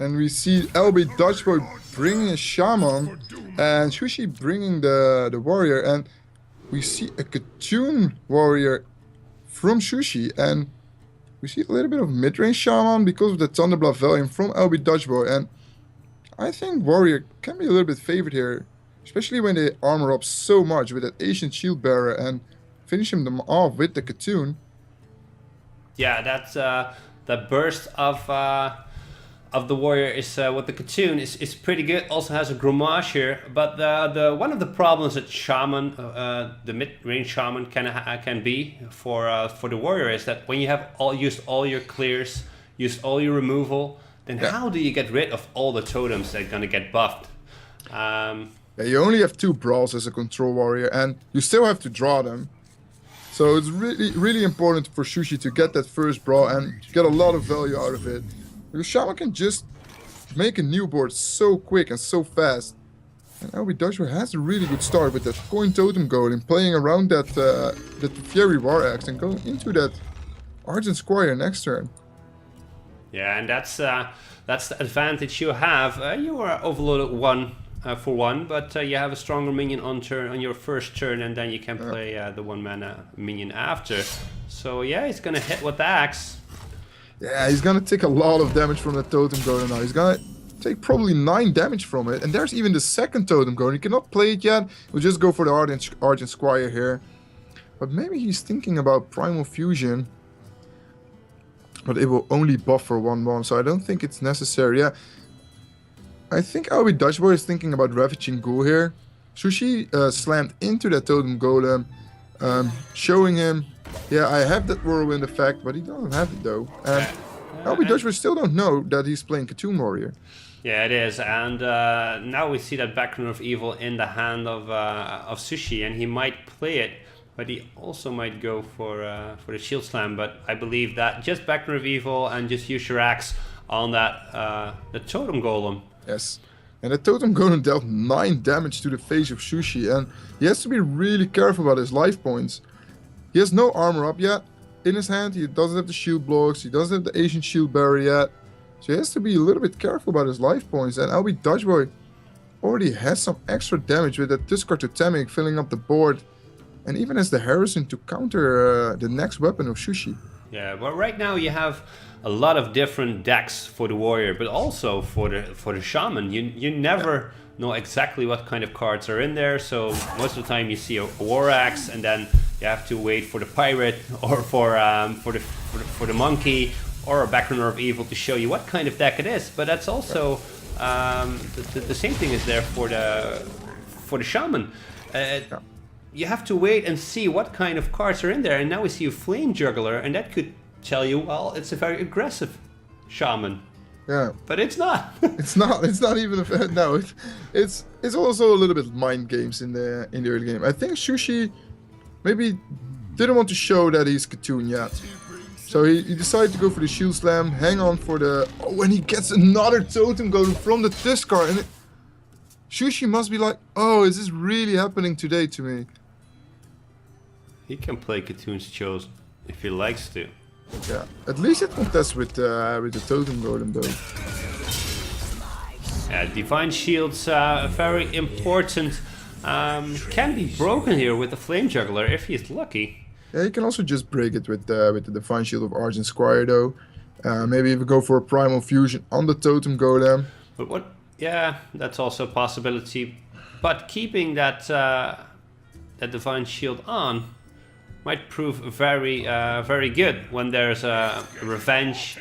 And we see LB Dutchboy bringing a Shaman and Sushi bringing the Warrior. And we see a Katoon Warrior from Sushi. And we see a little bit of mid-range Shaman because of the Thunderblood Valiant from LB Dutchboy. And I think Warrior can be a little bit favored here, especially when they armor up so much with that Ancient Shield Bearer and finishing them off with the Katoon. Yeah, that's that burst of the Warrior is with the Katoon is pretty good. Also has a Gromage here, but the one of the problems that Shaman, the mid-range Shaman can be for the Warrior is that when you have used all your clears, used all your removal, then how do you get rid of all the totems that are gonna get buffed? Yeah, you only have 2 brawls as a control warrior, and you still have to draw them. So it's really important for Sushi to get that first brawl and get a lot of value out of it. Because Shaman can just make a new board so quick and so fast. And LB Dutchboy has a really good start with that Coin Totem Golem, playing around that Fury War Axe and going into that Argent Squire next turn. Yeah, and that's the advantage you have. You are overloaded 1 for 1, but you have a stronger minion on your first turn, and then you can play the 1-mana minion after. So yeah, he's gonna hit with the axe. Yeah, he's gonna take a lot of damage from the Totem Golem now. He's gonna take probably 9 damage from it. And there's even the second Totem Golem. He cannot play it yet. We'll just go for the Argent Squire here. But maybe he's thinking about Primal Fusion. But it will only buff for 1/1, so I don't think it's necessary. Yeah, I think LB Dutchboy is thinking about Ravaging Ghoul here. Sushi slammed into that Totem Golem, showing him, yeah, I have that Whirlwind effect, but he doesn't have it though. And LB Dutchboy still don't know that he's playing Katoon Warrior. Yeah, it is, and now we see that Background of Evil in the hand of Sushi, and he might play it. But he also might go for the Shield Slam, but I believe that just Background of Evil and just use your axe on that the Totem Golem. Yes, and the Totem Golem dealt 9 damage to the face of Sushi, and he has to be really careful about his life points. He has no armor up yet in his hand, he doesn't have the shield blocks, he doesn't have the Ancient Shield Barrier yet, so he has to be a little bit careful about his life points. And LB Dutchboy already has some extra damage with that Tuskar Totemic filling up the board. And even as the Harrison to counter the next weapon of Sushi. Yeah, but right now you have a lot of different decks for the Warrior, but also for the Shaman. You never know exactly what kind of cards are in there. So most of the time you see a War Axe, and then you have to wait for the Pirate or for the Monkey or a Background of Evil to show you what kind of deck it is. But that's also the same thing is there for the Shaman. You have to wait and see what kind of cards are in there. And now we see a Flame Juggler, and that could tell you, well, it's a very aggressive Shaman. Yeah. But it's not. It's not even a... No, it's also a little bit mind games in the early game. I think Sushi maybe didn't want to show that he's Katoon yet. So he decided to go for the Shield Slam, hang on for the... Oh, and he gets another Totem Golem from the Tuskar. And Sushi must be like, oh, is this really happening today to me? He can play Katoon's Chosen if he likes to. Yeah, at least it contests with the Totem Golem though. Yeah, Divine Shield's very important. Can be broken here with the Flame Juggler if he's lucky. Yeah, you can also just break it with the Divine Shield of Argent Squire though. Maybe even go for a Primal Fusion on the Totem Golem. But what? Yeah, that's also a possibility. But keeping that Divine Shield on might prove very good when there's a Revenge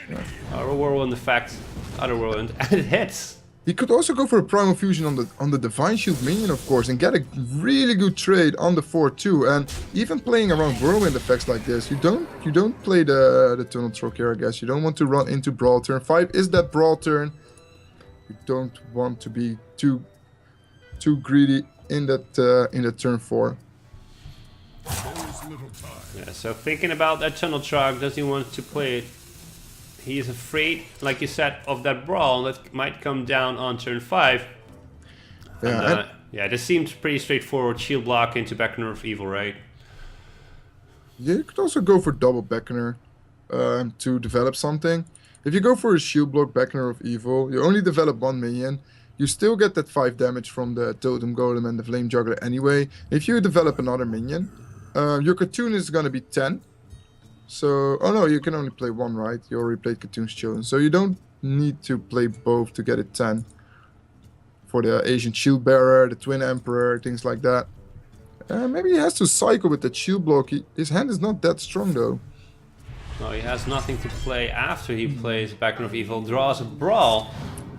or a Whirlwind effect, other Whirlwind, and it hits. He could also go for a Primal Fusion on the Divine Shield minion, of course, and get a really good trade on the 4-2. And even playing around Whirlwind effects like this, you don't play the Tunnel Truck here, I guess. You don't want to run into Brawl turn 5. Is that Brawl turn? You don't want to be too greedy in that turn 4. Yeah, so thinking about that Tunnel Truck, does he want to play it? He's afraid, like you said, of that Brawl that might come down on turn 5. Yeah, and, yeah, this seems pretty straightforward. Shield block into Background of Evil, right? Yeah, you could also go for double Beckoner to develop something. If you go for a shield block, Beckoner of Evil, you only develop 1 minion. You still get that 5 damage from the Totem Golem and the Flame Juggler anyway. If you develop another minion, your Cartoon is going to be 10. So, oh no, you can only play 1, right? You already played Cartoon's Chosen. So you don't need to play both to get it 10. For the Ancient Shield Bearer, the Twin Emperor, things like that. Maybe he has to cycle with that shield block. His hand is not that strong though. No, he has nothing to play after he plays Beckoner of Evil, draws a Brawl,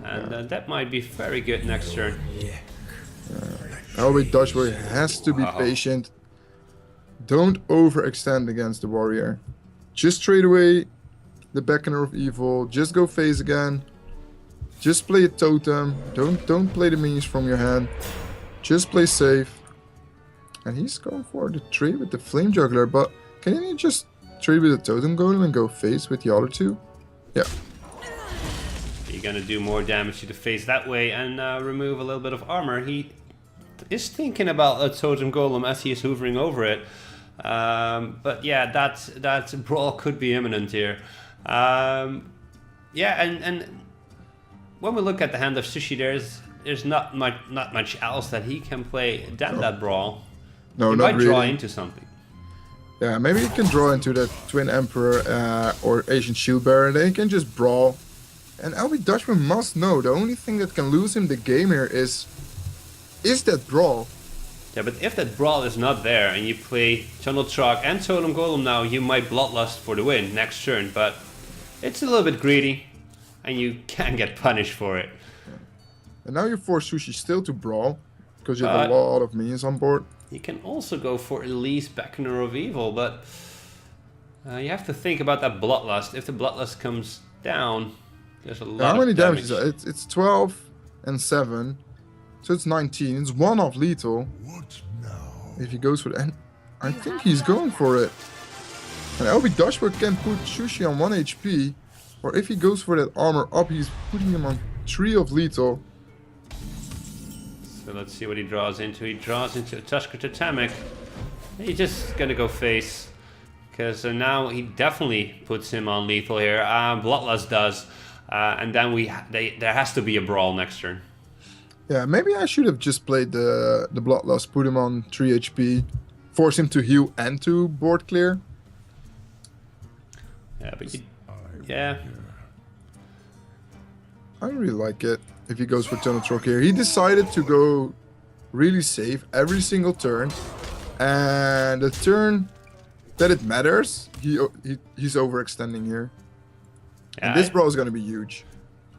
and that might be very good next turn. Elwick Dutchboy has to be patient. Don't overextend against the warrior. Just trade away the Beckoner of Evil. Just go phase again. Just play a totem. Don't play the minions from your hand. Just play safe. And he's going for the trade with the Flame Juggler, but can he just trade with the Totem Golem and go face with the other two? Yeah. You're gonna do more damage to the face that way and remove a little bit of armor. He is thinking about a Totem Golem as he is hoovering over it. But yeah, that Brawl could be imminent here. Yeah, and when we look at the hand of Sushi, there's not much else that he can play than that Brawl. No, he not might draw really. into something. Yeah, maybe he can draw into that Twin Emperor or Ancient Shield Bearer, and then he can just brawl. And LB Dutchman must know the only thing that can lose him the game here is that brawl. Yeah, but if that Brawl is not there and you play Tunnel Truck and Totem Golem now, you might Bloodlust for the win next turn, but it's a little bit greedy and you can get punished for it. And now you force Sushi still to brawl because you have a lot of minions on board. You can also go for Elise Beckoner of Evil, but you have to think about that Bloodlust. If the Bloodlust comes down, there's a lot How many of damage. is that? It's 12 and 7, so it's 19. It's 1 off lethal. What now? If he goes for it, and I think he's going for it. And LB Dashboard can put Sushi on 1 HP, or if he goes for that armor up, he's putting him on 3 of lethal. So let's see what he draws into. He draws into a Tusker Totemic. He's just gonna go face, because now he definitely puts him on lethal here. Bloodlust does, and then there has to be a Brawl next turn. Yeah, maybe I should have just played the Bloodlust, put him on 3 HP, force him to heal and to board clear. Yeah, but yeah. I really like it. If he goes for Tunnel Truck here, he decided to go really safe every single turn, and the turn that it matters, he's overextending here. Yeah, And this brawl is going to be huge.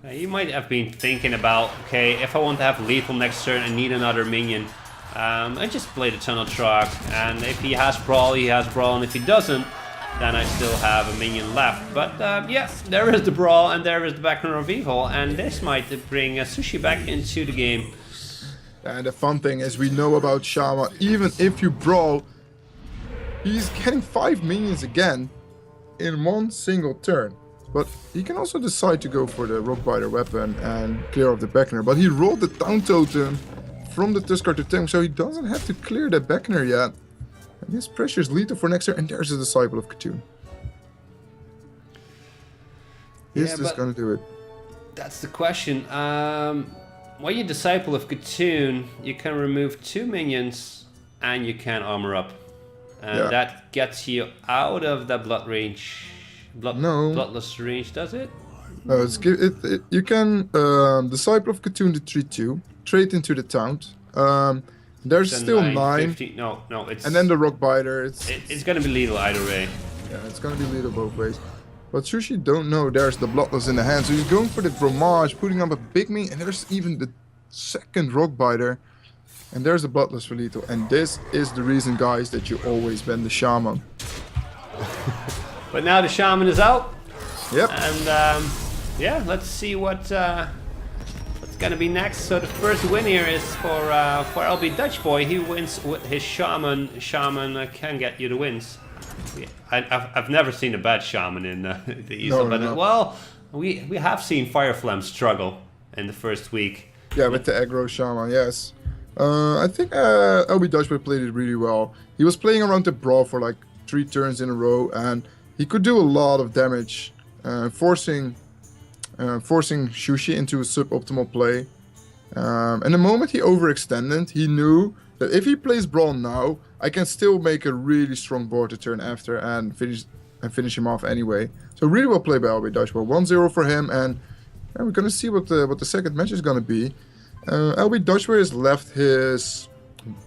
You might have been thinking about, okay, if I want to have lethal next turn and need another minion, I just play the Tunnel Truck, and if he has Brawl, he has Brawl, and if he doesn't, then I still have a minion left. But yeah, there is the Brawl and there is the Beckoner of Evil, and this might bring Sushi back into the game. And the fun thing is, we know about Shama, even if you brawl, he's getting 5 minions again in 1 single turn. But he can also decide to go for the Rockbiter weapon and clear off the Beckoner. But he rolled the Town Totem from the Tuskar Totem, so he doesn't have to clear that Beckoner yet. And this pressure is lethal for next turn, and there's a Disciple of Cthulhu. Is this going to do it? That's the question. When you Disciple of Cthulhu, you can remove 2 minions and you can armor up. And that gets you out of the blood range. Bloodless range, does it? No, you can Disciple of Cthulhu to 3-2, trade into the Taunt. There's Then still 9, 9. 15, no, it's... And then the Rockbiter. It's gonna be lethal either way. Yeah, it's gonna be lethal both ways. But Sushi don't know there's the Bloodless in the hand, so he's going for the Fromage, putting up a big me, and there's even the second Rockbiter. And there's the Bloodless for lethal. And this is the reason, guys, that you always ban the Shaman. But now the Shaman is out. Yep. And yeah, let's see what's gonna be next. So the first win here is for LB Dutch Boy. He wins with his Shaman. Shaman can get you the wins. I've never seen a bad Shaman in the ESL Benelux. Well, we have seen Fireflam struggle in the first week. Yeah, with the aggro Shaman, yes. I think LB Dutchboy played it really well. He was playing around the Brawl for like 3 turns in a row, and he could do a lot of damage, forcing forcing Sushi into a suboptimal play. And the moment he overextended, he knew that if he plays Brawl now, I can still make a really strong board to turn after and finish him off anyway. So really well played by LB Dutchboy. 1-0 for him, and we're gonna see what the second match is gonna be. LB Dutchboy has left his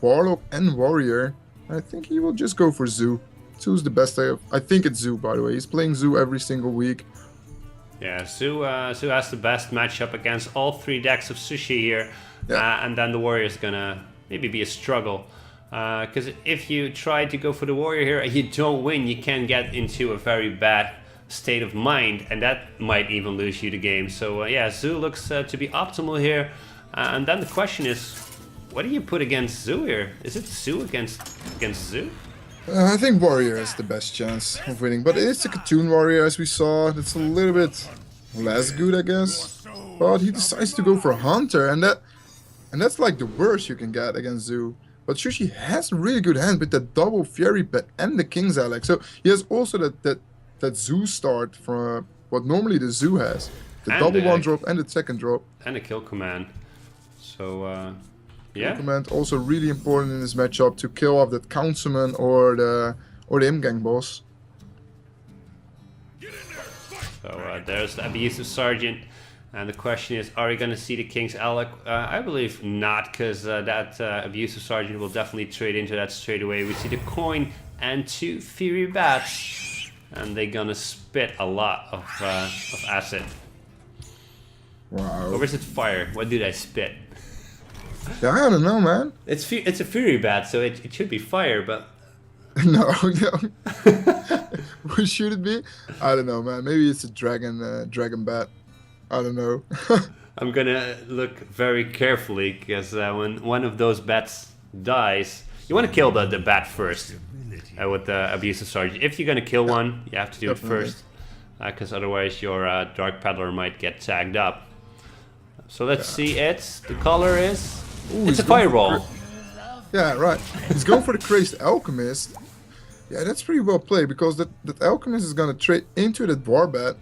Warlock and Warrior. I think he will just go for Zoo. Zoo's the best. I think it's Zoo, by the way. He's playing Zoo every single week. Yeah, Zoo has the best matchup against all 3 decks of Sushi here. Yeah. And then the Warrior is gonna maybe be a struggle. Because if you try to go for the Warrior here and you don't win, you can get into a very bad state of mind, and that might even lose you the game. So yeah, Zoo looks to be optimal here. And then the question is, what do you put against Zoo here? Is it Zoo against Zoo? I think Warrior has the best chance of winning, but it's a Cartoon Warrior, as we saw. It's a little bit less good, I guess. But he decides to go for Hunter, and that's like the worst you can get against Zoo. But Sushi has a really good hand with that double Fury Bet and the King's Alex. So he has also that Zoo start from what normally the Zoo has. The and double 1-drop and the second drop. And a kill command. So yeah. Kill command also really important in this matchup to kill off that Councilman or the Imgang boss. So there's the Abusive Sergeant. And the question is, are we going to see the King's Alec? I believe not, because that Abusive Sergeant will definitely trade into that straight away. We see the coin and 2 Fury Bats. And they're going to spit a lot of acid. Wow. Or is it fire? What do they spit? Yeah, I don't know, man. It's a Fury Bat, so it should be fire, but... No. What should it be? I don't know, man. Maybe it's a dragon bat. I don't know. I'm gonna look very carefully, because when one of those bats dies, you want to kill the bat first with the Abusive Sergeant. If you're gonna kill one, you have to do it first, because otherwise your Dark Peddler might get tagged up. So let's see it. The color is... Ooh, it's a fireball. Yeah, right. He's going for the Crazed Alchemist. Yeah, that's pretty well played, because that Alchemist is gonna trade into that Warbat.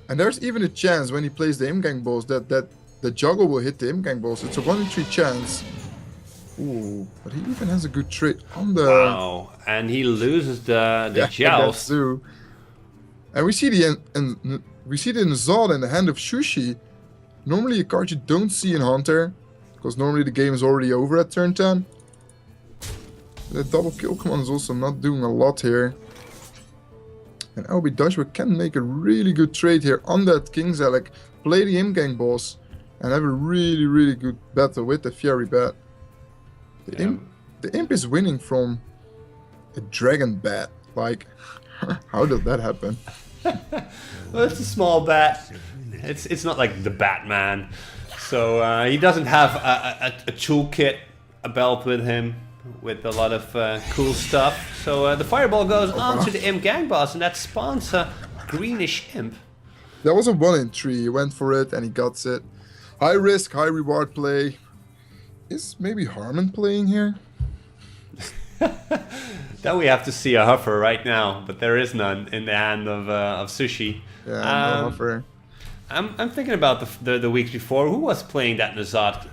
And there's even a chance when he plays the Imgang boss that the juggle will hit the Imgang boss. It's a 1 in 3 chance. Ooh, but he even has a good trade on the... Wow, and he loses the joust. Too. And we see the Nazad in the hand of Sushi. Normally a card you don't see in Hunter, because normally the game is already over at turn 10. The double kill command is also not doing a lot here. And LB Dutchboy can make a really good trade here on that King's Alec, play the Imgang boss, and have a really, really good battle with the Fury Bat. The Imp is winning from a Dragon Bat. Like, how did that happen? Well, it's a small bat. It's not like the Batman. So he doesn't have a toolkit, a belt with him, with a lot of cool stuff. So the fireball goes on to the Imp Gang boss, and that spawns a greenish imp. That was a 1 in 3. He went for it and he got it. High risk, high reward play. Is maybe Harmon playing here? Then we have to see a Huffer right now, but there is none in the hand of Sushi. Yeah, no Huffer. I'm thinking about the weeks before. Who was playing that Nazad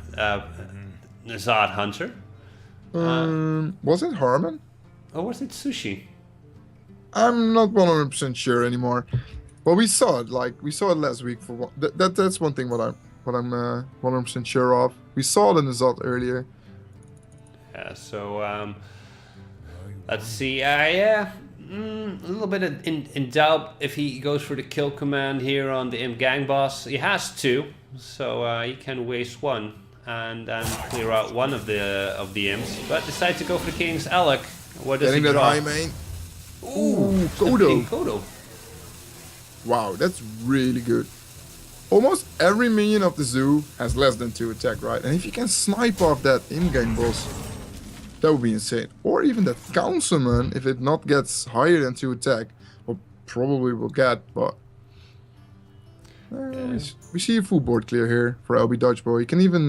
Hunter? Was it Harmon? Or was it Sushi? I'm not 100% sure anymore. But we saw it, last week. For that's one thing what I'm 100% sure of. We saw it in Nazad earlier. Yeah. So let's see. Yeah. A little bit in doubt if he goes for the kill command here on the Imp Gang boss. He has 2, so he can waste 1 and clear out one of the imps, but decides to go for the King's Alec. What does he draw? High main. Ooh, Kodo. King Kodo. Wow, that's really good. Almost every minion of the zoo has less than 2 attack, right? And if you can snipe off that in-game boss, that would be insane. Or even that Councilman, if it not gets higher than 2 attack, or probably will get, but... We see a full board clear here for LB Dutchboy. He can even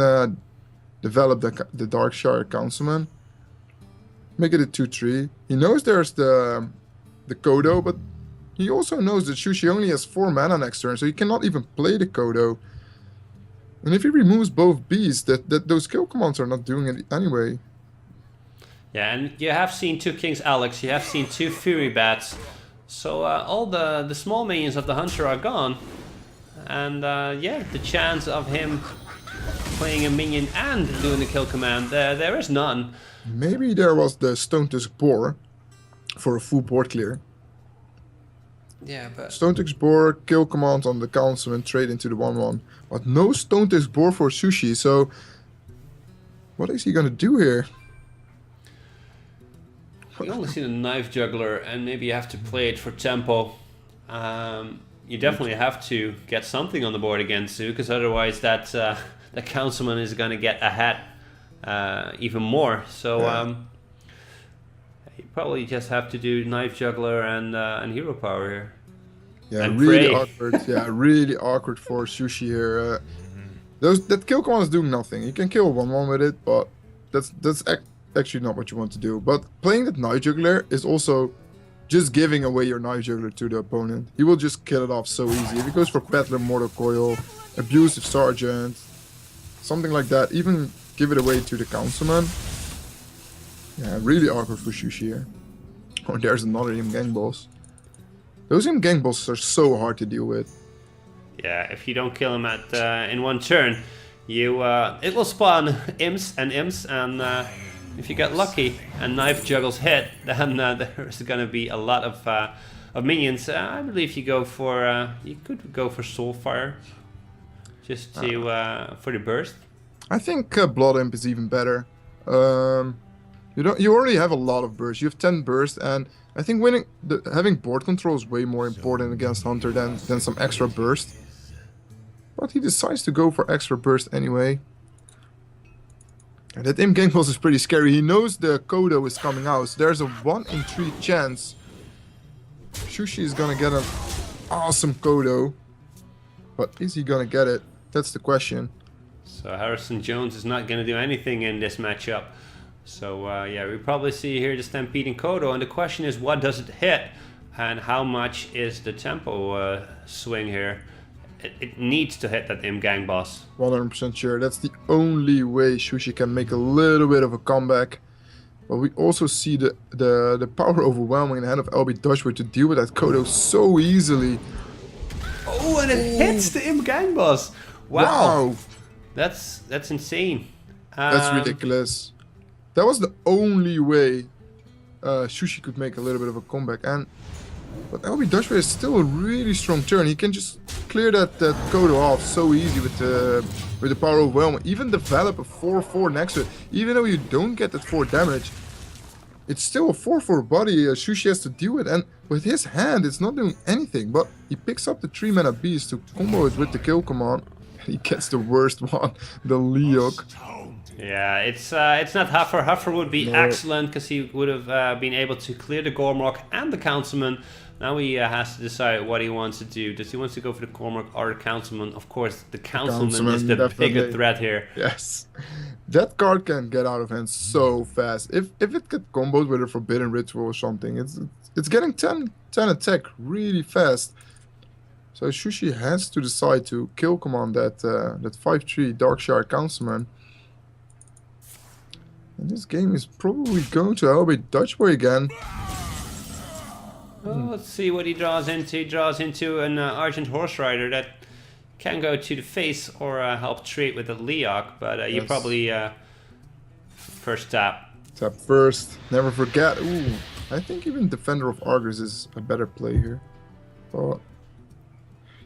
develop the Darkshire Councilman. Make it a 2-3. He knows there's the Kodo, but he also knows that Sushi only has 4 mana next turn, so he cannot even play the Kodo. And if he removes both beasts, those kill commands are not doing it anyway. Yeah, and you have seen 2 King's Alex, you have seen 2 Fury Bats. So all the small minions of the Hunter are gone. And yeah, the chance of him playing a minion and doing the kill command, there is none. Maybe there was the Stone Tusk Boar for a full board clear. Yeah, but... Stone Tusk Boar, kill command on the Councilman, trade into the 1/1. But no Stone Tusk Boar for Sushi, so... What is he gonna do here? You only see the Knife Juggler, and maybe you have to play it for tempo. You definitely have to get something on the board again, Sue, because otherwise that Councilman is going to get ahead even more. So you probably just have to do Knife Juggler and Hero Power here. Yeah, and really pray. awkward. Yeah, really awkward for Sushi here. That kill command is doing nothing. You can kill 1/1 with it, but that's actually not what you want to do. But playing that Knife Juggler is also just giving away your Knife Juggler to the opponent. He will just kill it off so easy. If he goes for Peddler, Mortal Coil, Abusive Sergeant, something like that, even give it away to the Councilman. Yeah, really awkward for Sushi here. Oh, there's another Im Gang Boss. Those Im Gang Bosses are so hard to deal with. Yeah, if you don't kill him at in one turn, you it will spawn imps, and if you get lucky and Knife Juggles hit, then there's gonna be a lot of minions. I believe you go for you could go for Soulfire, just to for the burst. I think Blood Imp is even better. You already have a lot of burst. You have 10 burst, and I think having board control is way more important against Hunter than some extra burst. But he decides to go for extra burst anyway. And that Imp Gang Boss is pretty scary. He knows the Kodo is coming out, so there's a 1 in 3 chance Sushi is gonna get an awesome Kodo. But is he gonna get it? That's the question. So Harrison Jones is not gonna do anything in this matchup. So yeah, we probably see here the Stampeding Kodo, and the question is, what does it hit, and how much is the tempo swing here? It needs to hit that Imp Gang Boss. 100% sure. That's the only way Sushi can make a little bit of a comeback. But we also see the power overwhelming in the hand of LB Dutchboy to deal with that Kodo so easily. Oh, and it hits the Imp Gang Boss. Wow. That's insane. That's ridiculous. That was the only way Sushi could make a little bit of a comeback. But LB Dutchboy is still a really strong turn. He can just clear that Kodo off so easy with the power overwhelm. Even develop a 4/4 next to it. Even though you don't get that 4 damage, it's still a 4/4 body Sushi has to deal with. And with his hand, it's not doing anything. But he picks up the 3 mana beast to combo it with the kill command. He gets the worst one, the Leok. Yeah, it's not Huffer. Huffer would be excellent because he would have been able to clear the Gormrock and the Councilman. Now he has to decide what he wants to do. Does he want to go for the Gormrock or the Councilman? Of course, the Councilman is the bigger threat here. Yes. That card can get out of hand so fast. If it gets comboed with a Forbidden Ritual or something, it's getting 10 attack really fast. So Sushi has to decide to kill command that 5/3 Darkshire Councilman. And this game is probably going to LB Dutchboy again. Well, let's see what he draws into. He draws into an Argent Horse Rider that can go to the face or help trade with a Leok, but you probably first tap. Tap first, never forget. Ooh, I think even Defender of Argus is a better play here. But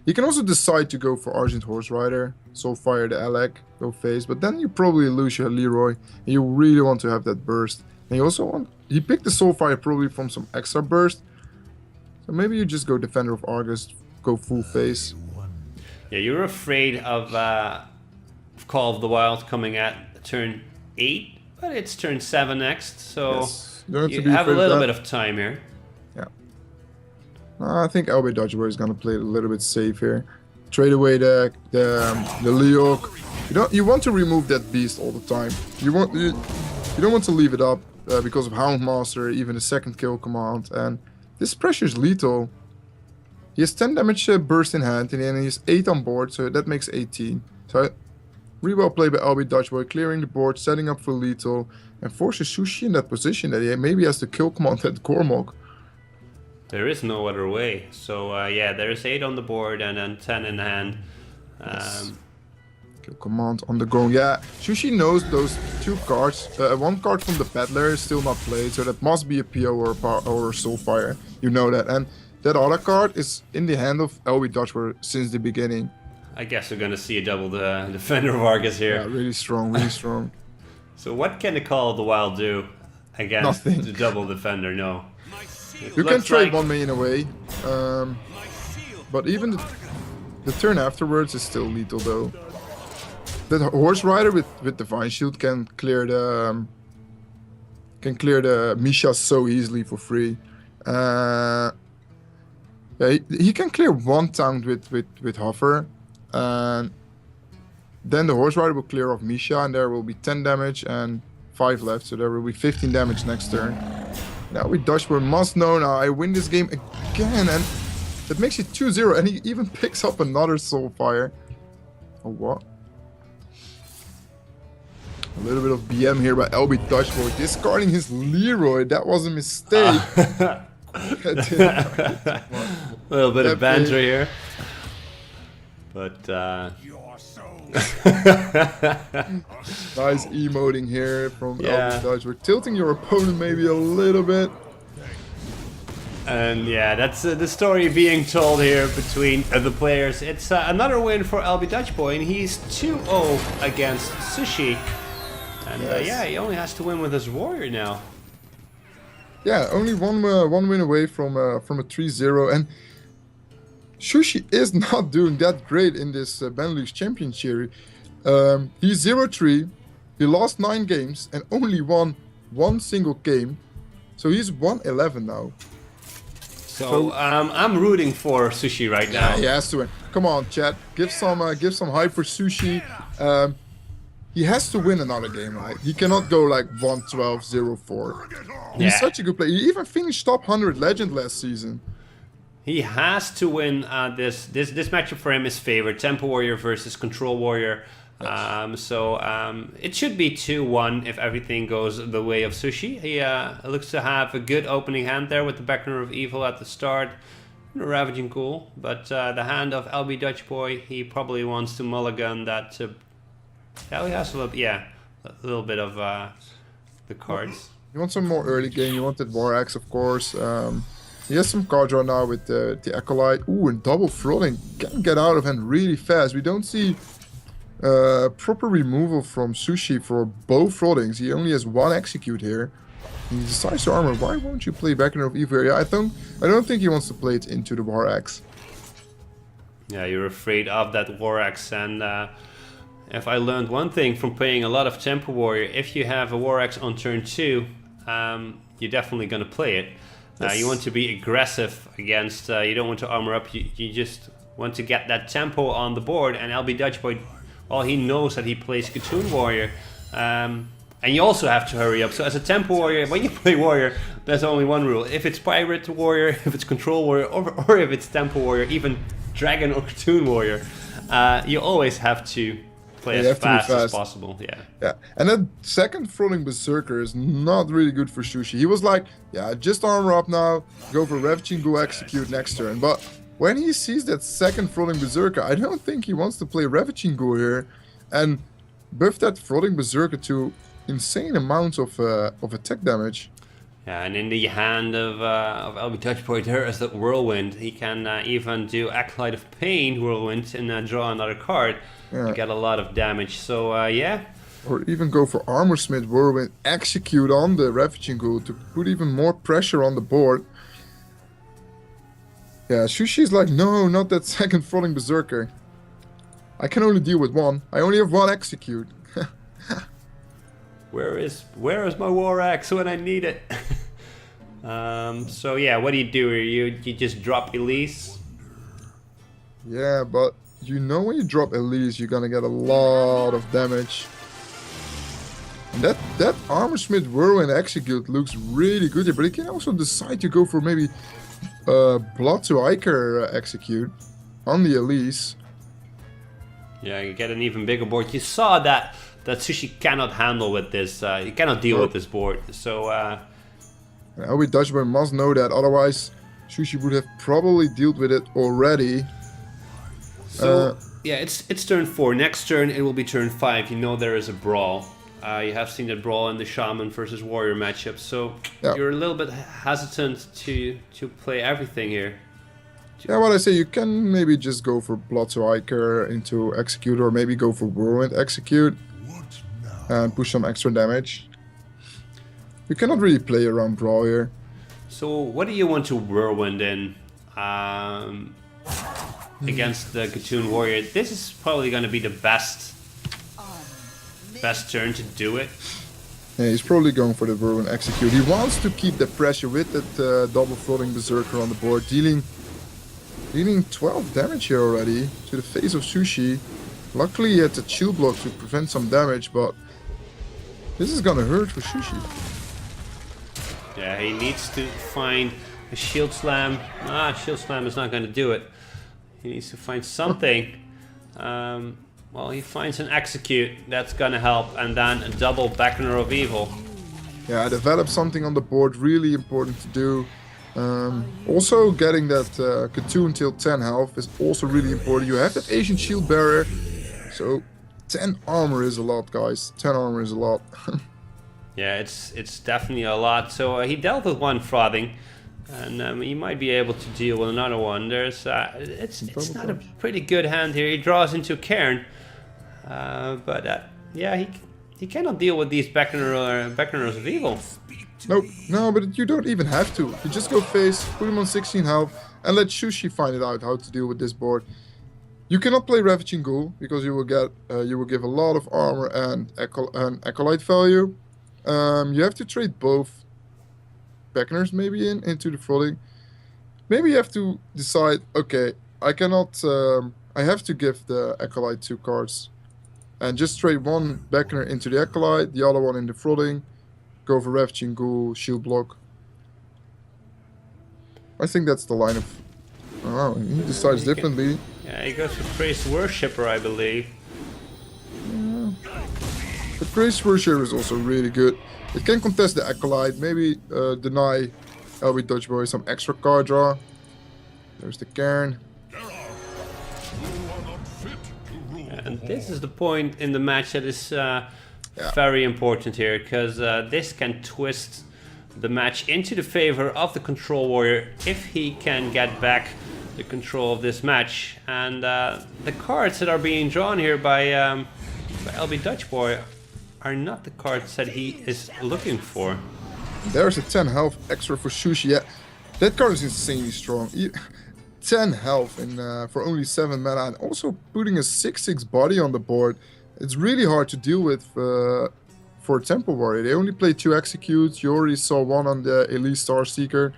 you can also decide to go for Argent Horse Rider, Soulfire the Alec, go face, but then you probably lose your Leroy, and you really want to have that burst. And you also want, he picked the Soulfire probably from some extra burst, so maybe you just go Defender of Argus, go full face. Yeah, you're afraid of Call of the Wild coming at turn 8, but it's turn 7 next, so yes, you have a little bit of time here. Yeah. I think LB Dodgeball is gonna play it a little bit safe here. Trade away the Leok. You want to remove that beast all the time. You don't want to leave it up because of Houndmaster, even the second kill command, and this pressure is lethal. He has 10 damage burst in hand, and then he has 8 on board, so that makes 18. So, really well played by LB Dutchboy, clearing the board, setting up for lethal, and forces Sushi in that position that he maybe has to kill command at Gormok. There is no other way. So yeah, there is 8 on the board and then 10 in hand. Yes. Kill command on the go. Yeah, Sushi knows those 2 cards. 1 card from the Peddler is still not played, so that must be a PO or a Soulfire. You know that. And that other card is in the hand of LB Dutchboy since the beginning. I guess we're gonna see a double the Defender Vargas here. Yeah, really strong, really strong. So what can the Call of the Wild do against Nothing. the double Defender? No. You can trade 1 minion away, but even the turn afterwards is still lethal though. The Horse Rider with Divine Shield can clear the Misha so easily for free. Yeah, he can clear 1 taunt with Hover, and then the Horse Rider will clear off Misha, and there will be 10 damage and 5 left, so there will be 15 damage next turn. Now we Dutchboy must know now, I win this game again, and that makes it 2-0, and he even picks up another Soulfire. Oh, what? A little bit of BM here by LB Dutchboy, discarding his Leroy, that was a mistake. A little bit of banter here. But nice emoting here from LB Dutchboy, tilting your opponent maybe a little bit. And yeah, that's the story being told here between the players. It's another win for LB Dutchboy, and he's 2-0 against Sushi. And yeah, he only has to win with his Warrior now. Yeah, only one win away from a 3-0, and Sushi is not doing that great in this Benelux Championship. He's 0-3, he lost 9 games and only won 1 single game, so he's 1-11 now. So I'm rooting for Sushi right now. Yeah, he has to win. Come on, chat, give some hype for Sushi. He has to win another game, right? He cannot go like 1-12, 0-4. He's such a good player. He even finished top 100 legend last season. He has to win this matchup for him is favored. Tempo Warrior versus Control Warrior. Yes. It should be 2-1 if everything goes the way of Sushi. He looks to have a good opening hand there with the Beckoner of Evil at the start. The Ravaging Ghoul. But the hand of LB Dutchboy, he probably wants to mulligan that. Yeah, he has a little bit of the cards. You want some more early game. You wanted War Axe, of course. He has some card draw now with the Acolyte. Ooh, and double throttling can get out of hand really fast. We don't see proper removal from Sushi for both throttings. He only has 1 execute here. He decides to armor. Why won't you play Beckoner of Evil? Yeah, I don't think he wants to play it into the War Axe. Yeah, you're afraid of that War Axe, and if I learned one thing from playing a lot of Tempo Warrior, if you have a War Axe on turn 2, you're definitely going to play it. Yes. You want to be aggressive against, you don't want to armor up, you just want to get that tempo on the board, and LB Dutchboy, well, he knows that he plays Cartoon Warrior, and you also have to hurry up. So as a Tempo Warrior, when you play Warrior, there's only one rule. If it's Pirate Warrior, if it's Control Warrior, or if it's Tempo Warrior, even Dragon or Cartoon Warrior, you always have to play as fast as possible. Yeah, and that second throttling Berserker is not really good for Sushi. He was like, yeah, just armor up now, go for Ravaging Ghoul, execute next turn. But when he sees that second throttling Berserker, I don't think he wants to play Ravaging Ghoul here and buff that throttling Berserker to insane amounts of attack damage. Yeah, and in the hand of LB Dutchboy there is that Whirlwind. He can even do Acolyte of Pain Whirlwind and draw another card. Yeah. You get a lot of damage, so yeah. Or even go for Armorsmith Whirlwind, execute on the Ravaging Ghoul to put even more pressure on the board. Yeah, Sushi's like, no, not that second throttling Berserker. I can only deal with 1. I only have 1 execute. Where is my War Axe when I need it? So yeah, what do? You just drop Elise? Yeah, but you know when you drop Elise, you're gonna get a lot of damage. And that Armorsmith Whirlwind execute looks really good here, but he can also decide to go for maybe Blood to Iker execute on the Elise. Yeah, you get an even bigger board. You saw that Sushi cannot handle with this. He cannot deal with this board. So LB Dutchboy must know that, otherwise Sushi would have probably dealt with it already. So yeah, it's turn 4. Next turn it will be turn 5. You know there is a brawl. You have seen that brawl in the Shaman versus Warrior matchup. So you're a little bit hesitant to play everything here. Yeah, what I say, you can maybe just go for Blood to Iker into Execute, or maybe go for Whirlwind Execute and push some extra damage. You cannot really play around Brawl here. So what do you want to Whirlwind in against the Gatun Warrior? This is probably going to be the best turn to do it. Yeah, he's probably going for the Whirlwind Execute. He wants to keep the pressure with that double floating Berserker on the board, dealing 12 damage here already to the face of Sushi. Luckily he had the shield block to prevent some damage, but this is gonna hurt for Sushi. Yeah, he needs to find a Shield Slam. Shield Slam is not going to do it. He needs to find something. Well, he finds an Execute. That's going to help. And then a double Beckoner of Evil. Yeah, develop something on the board. Really important to do. Also, getting that Gatun till 10 health is also really important. You have that Ancient Shield Barrier. So 10 armor is a lot, guys. 10 armor is a lot. Yeah, it's definitely a lot. So he dealt with one Frothing, and he might be able to deal with another one. There's it's not a pretty good hand here. He draws into Cairn, but yeah, he cannot deal with these Beckoners of Evil. Nope, no, but you don't even have to. You just go face, put him on 16 health, and let Sushi find it out how to deal with this board. You cannot play Ravaging Ghoul because you will give a lot of armor and Acolyte value. You have to trade both Beckoners maybe into the Frothing. Maybe you have to decide, okay, I cannot, I have to give the Acolyte 2 cards. And just trade one Beckoner into the Acolyte, the other one in the Frothing. Go for Ravaging Ghoul, Shield Block. I think that's the line of... Oh, he decides differently. Yeah, he goes for Praise Worshipper, I believe. Yeah. The Praise Worshipper is also really good. It can contest the Acolyte, maybe deny LB Dutchboy some extra card draw. There's the Cairn. And this is the point in the match that is very important here, because this can twist the match into the favor of the Control Warrior if he can get back the control of this match. And the cards that are being drawn here by LB Dutchboy are not the cards that he is looking for. There's a 10 health extra for Sushi. Yeah, that card is insanely strong. 10 health for only 7 mana, and also putting a 6/6 body on the board. It's really hard to deal with for Temple Warrior. They only play 2 executes. You already saw one on the Elite Star Seeker.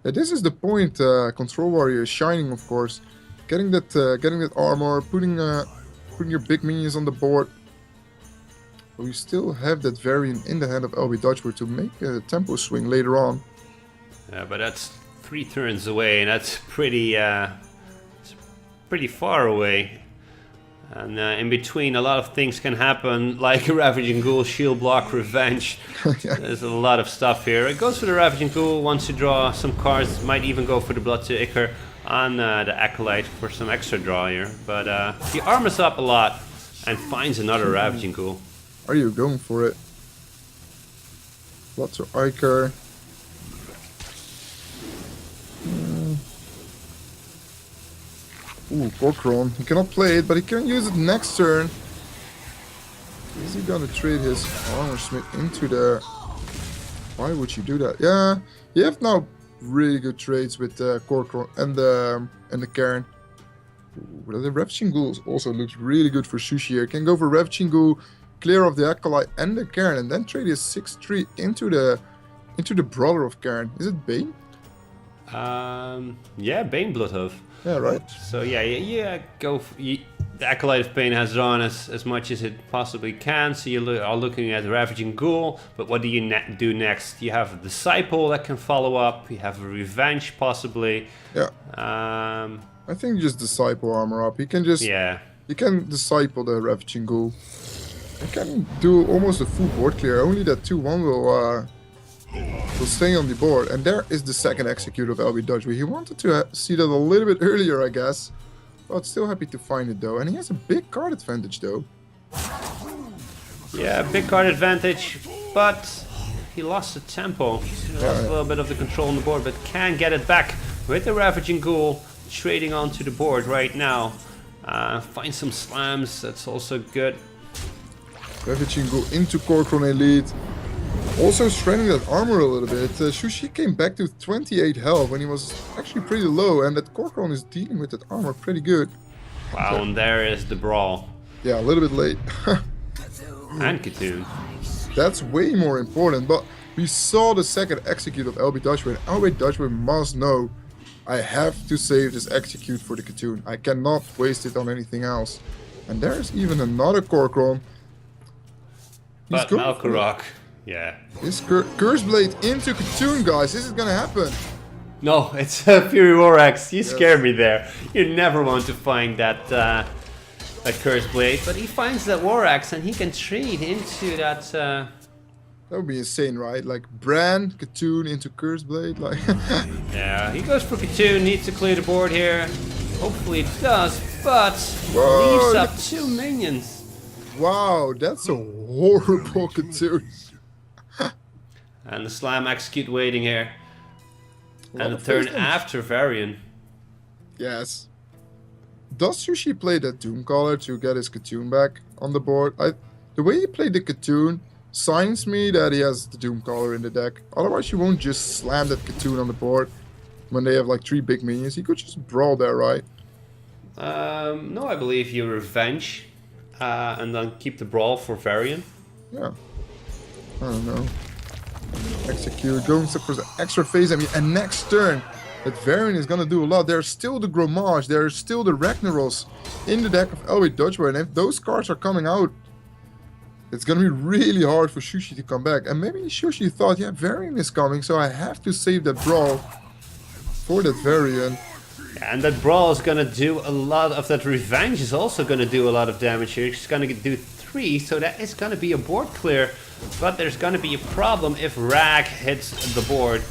This is the point. Control Warrior is shining, of course. Getting that armor, putting your big minions on the board. We still have that variant in the hand of LB Dutchboy to make a tempo swing later on. Yeah, but that's 3 turns away, and that's pretty far away. And in between, a lot of things can happen, like a Ravaging Ghoul, Shield Block, Revenge. Yeah. There's a lot of stuff here. It goes for the Ravaging Ghoul, wants to draw some cards, might even go for the Blood to Iker on the Acolyte for some extra draw here. But he armors up a lot and finds another Ravaging Ghoul. Are you going for it? Blood to Iker. Ooh, Corkron. He cannot play it, but he can use it next turn. Is he gonna trade his Armor Smith into the... Why would you do that? Yeah, you have now really good trades with Corkron and the Cairn. Ooh, the Ravaging Ghoul also looks really good for Sushi here. Can go for Ravaging Ghoul, clear off the Acolyte and the Cairn, and then trade his 6/3 into the brother of Cairn. Is it Bane? Yeah, Bane Bloodhoof. Yeah, right. So yeah, go. the Acolyte of Pain has drawn as much as it possibly can, so you are looking at Ravaging Ghoul, but what do you do next? You have a Disciple that can follow up, you have a Revenge possibly. Yeah. I think just Disciple armor up. He can just... Yeah. You can Disciple the Ravaging Ghoul. You can do almost a full board clear, only that 2-1 will stay on the board. And there is the second execute of LB Dutch. He wanted to see that a little bit earlier, I guess. But still happy to find it though. And he has a big card advantage though. Yeah, big card advantage, but he lost the tempo. He lost a little bit of the control on the board, but can get it back with the Ravaging Ghoul trading onto the board right now. Find some slams, that's also good. Ravaging Ghoul into Korkron Elite. Also straining that armor a little bit. Sushi came back to 28 health when he was actually pretty low, and that Korkron is dealing with that armor pretty good. Wow, and there is the Brawl. Yeah, a little bit late. And Katoon. That's way more important, but we saw the second execute of LB Dutchway, and LB Dutchway must know, I have to save this execute for the Katoon. I cannot waste it on anything else. And there's even another Korkron. But Malkorok, yeah. This Curse Blade into Katoon, guys. This is gonna happen. No, it's Fury Warax. You scared me there. You never want to find that that Curse Blade, but he finds that Warax and he can trade into that. That would be insane, right? Like Bran, Katoon into Curse Blade, like. Yeah, he goes for Katoon. Needs to clear the board here. Hopefully it does, but Whoa, leaves up 2 minions. Wow, that's a horrible Katoon. And the Slam Execute waiting here. And the turn after Varian. Yes. Does Sushi play that Doomcaller to get his Katoon back on the board? The way he played the Katoon signs me that he has the Doomcaller in the deck. Otherwise you won't just slam that Katoon on the board when they have like 3 big minions. He could just brawl there, right? No, I believe you Revenge. And then keep the Brawl for Varian. Yeah. I don't know. Execute, going for the extra phase. I mean, and next turn, that Varian is gonna do a lot. There's still the Gromage, there's still the Ragnaros in the deck of LB Dutchboy, and if those cards are coming out, it's gonna be really hard for Sushi to come back. And maybe Sushi thought, yeah, Varian is coming, so I have to save that Brawl for that Varian. Yeah, and that Brawl is gonna do a lot of that. Revenge is also gonna do a lot of damage here. It's gonna do 3, so that is gonna be a board clear. But there's gonna be a problem if Rag hits the board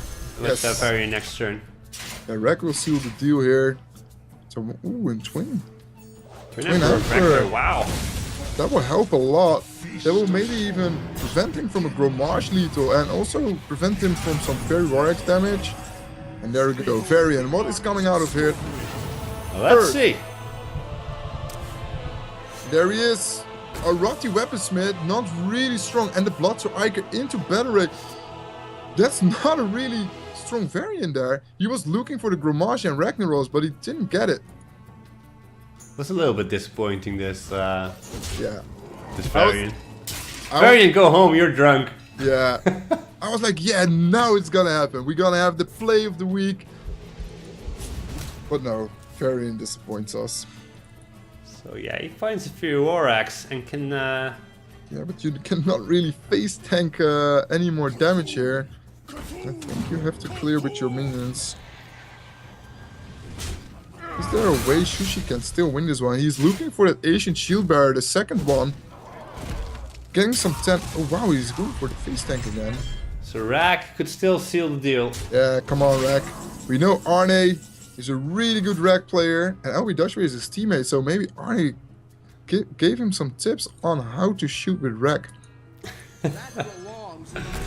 with that Varian next turn. Yeah, Rag will seal the deal here. So, ooh, and Twin. Twin Emperor, wow. That will help a lot. That will maybe even prevent him from a Gromage lethal and also prevent him from some Fairy Warx damage. And there we go, Varian. What is coming out of here? Well, let's see. There he is. A Rotty Weaponsmith, not really strong. And the Bloodstone Iker into Battle Ray. That's not a really strong Varian there. He was looking for the Gromage and Ragnaros, but he didn't get it. It was a little bit disappointing, this Yeah. this Varian. Varian, go home, you're drunk. Yeah. I was like, yeah, now it's gonna happen. We're gonna have the play of the week. But no, Varian disappoints us. So yeah, he finds a Fury Warax and can... Yeah, but you cannot really face tank any more damage here. I think you have to clear with your minions. Is there a way Sushi can still win this one? He's looking for that Ancient Shield Bearer, the second one. Getting some 10... Oh wow, he's going for the face tank again. So Rag could still seal the deal. Yeah, come on, Rag. We know Arne is a really good Rag player, and LB Dutchway is his teammate, so maybe Arne gave him some tips on how to shoot with Rag.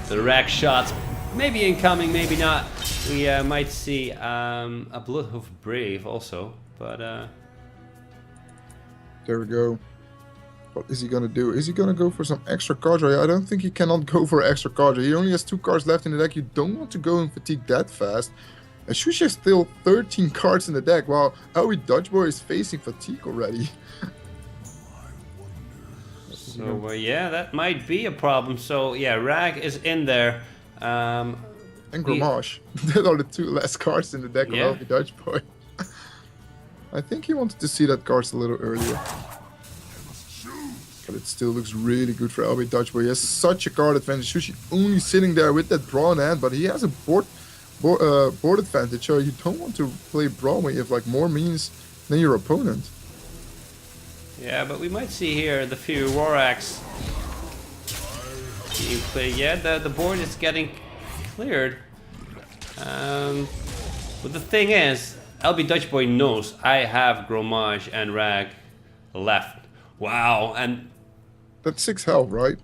The Rag shots, maybe incoming, maybe not. We might see a Bloodhoof Brave also, but... There we go. What is he gonna do? Is he gonna go for some extra card draw? I don't think he cannot go for extra card draw. He only has 2 cards left in the deck. You don't want to go and fatigue that fast. And Sushi has still 13 cards in the deck, while LB Dutchboy is facing fatigue already. So yeah, that might be a problem. So yeah, Rag is in there. And Gromage. That are the 2 last cards in the deck of LB Dutchboy. I think he wanted to see that cards a little earlier. But it still looks really good for LB Dutch Boy. He has such a card advantage. Sushi only sitting there with that Brawl in hand, but he has a board advantage, so you don't want to play Brawl when you have like more means than your opponent. Yeah, but we might see here the Fury War Axe being played. Yeah, the board is getting cleared. But the thing is, LB Dutch Boy knows I have Gromage and Rag left. Wow, and That's 6 health, right?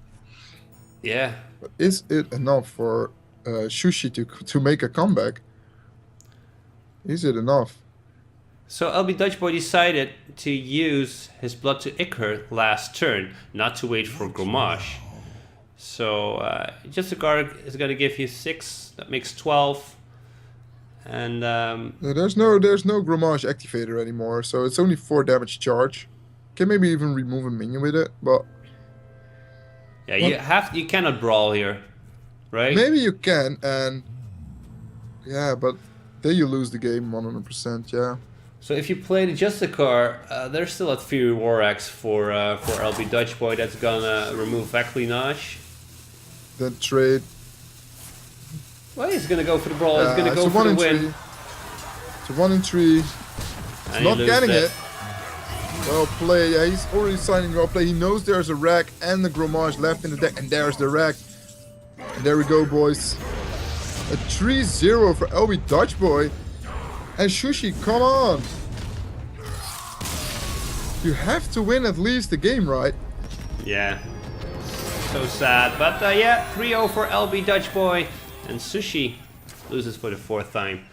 yeah. But is it enough for Sushi to make a comeback? Is it enough? So LB Dutch Boy decided to use his Blood to Ichor last turn, not to wait for Gromage. So just a card is going to give you 6. That makes 12. And There's no Gromage activator anymore, so it's only 4 damage charge. Can maybe even remove a minion with it, but yeah, you cannot brawl here, right? maybe you can, and yeah, but then you lose the game 100%. Yeah. So if you play the Justicar, they're still at Fury War Axe for LB Dutch Boy. That's gonna remove Veclinage. Then trade. Well, he's gonna go for the brawl. He's gonna go it's a for 1 the in win. 3. It's a 1 in 3. And Not he getting loses it. Well played. Yeah, he's already signing well play. He knows there's a rack and the Gromage left in the deck, and there's the rack. And there we go, boys. A 3-0 for LB Dutch Boy. And Sushi, come on. You have to win at least the game, right? Yeah. So sad. But yeah, 3-0 for LB Dutch Boy. And Sushi loses for the 4th time.